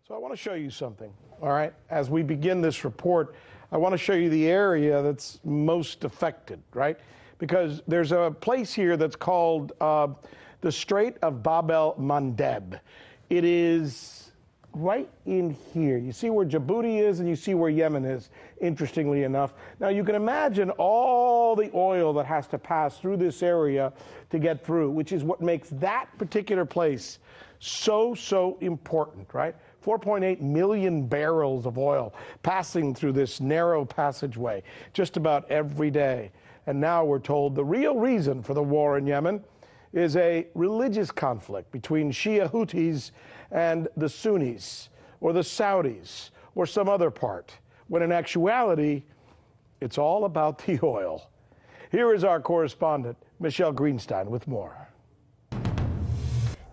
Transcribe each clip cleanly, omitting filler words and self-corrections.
So I want to show you something, all right? As we begin this report, I want to show you the area that's most affected, right? Because there's a place here that's called the Strait of Bab el-Mandeb. It is right in here. You see where Djibouti is and you see where Yemen is, interestingly enough. Now you can imagine all the oil that has to pass through this area to get through, which is what makes that particular place so important, right? 4.8 million barrels of oil passing through this narrow passageway just about every day. And now we're told the real reason for the war in Yemen is a religious conflict between Shia Houthis and the Sunnis, or the Saudis, or some other part, when in actuality, it's all about the oil. Here is our correspondent, Michelle Greenstein, with more.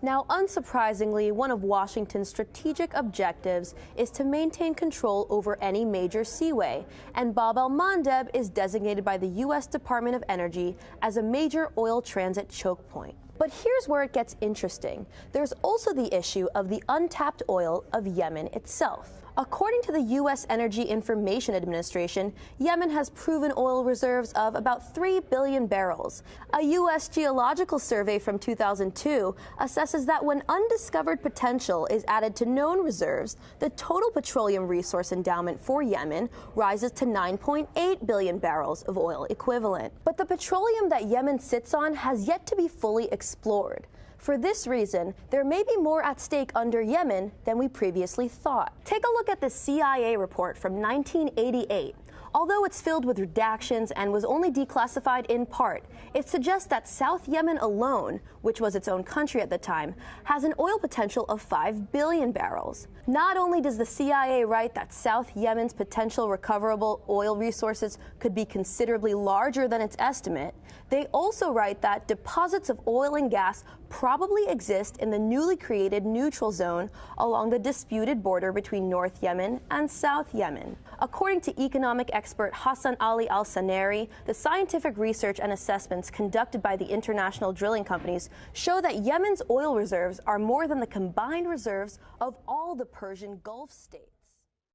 Now, unsurprisingly, one of Washington's strategic objectives is to maintain control over any major seaway, and Bab el-Mandeb is designated by the U.S. Department of Energy as a major oil transit choke point. But here's where it gets interesting. There's also the issue of the untapped oil of Yemen itself. According to the U.S. Energy Information Administration, Yemen has proven oil reserves of about 3 billion barrels. A U.S. geological survey from 2002 assesses that when undiscovered potential is added to known reserves, the total petroleum resource endowment for Yemen rises to 9.8 billion barrels of oil equivalent. But the petroleum that Yemen sits on has yet to be fully explored. For this reason, there may be more at stake under Yemen than we previously thought. Take a look at the CIA report from 1988. Although it's filled with redactions and was only declassified in part, it suggests that South Yemen alone, which was its own country at the time, has an oil potential of 5 billion barrels. Not only does the CIA write that South Yemen's potential recoverable oil resources could be considerably larger than its estimate, they also write that deposits of oil and gas probably exist in the newly created neutral zone along the disputed border between North Yemen and South Yemen. According to economic expert Hassan Ali Al-Saneri, the scientific research and assessments conducted by the international drilling companies show that Yemen's oil reserves are more than the combined reserves of all the Persian Gulf states.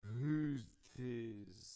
Houthis.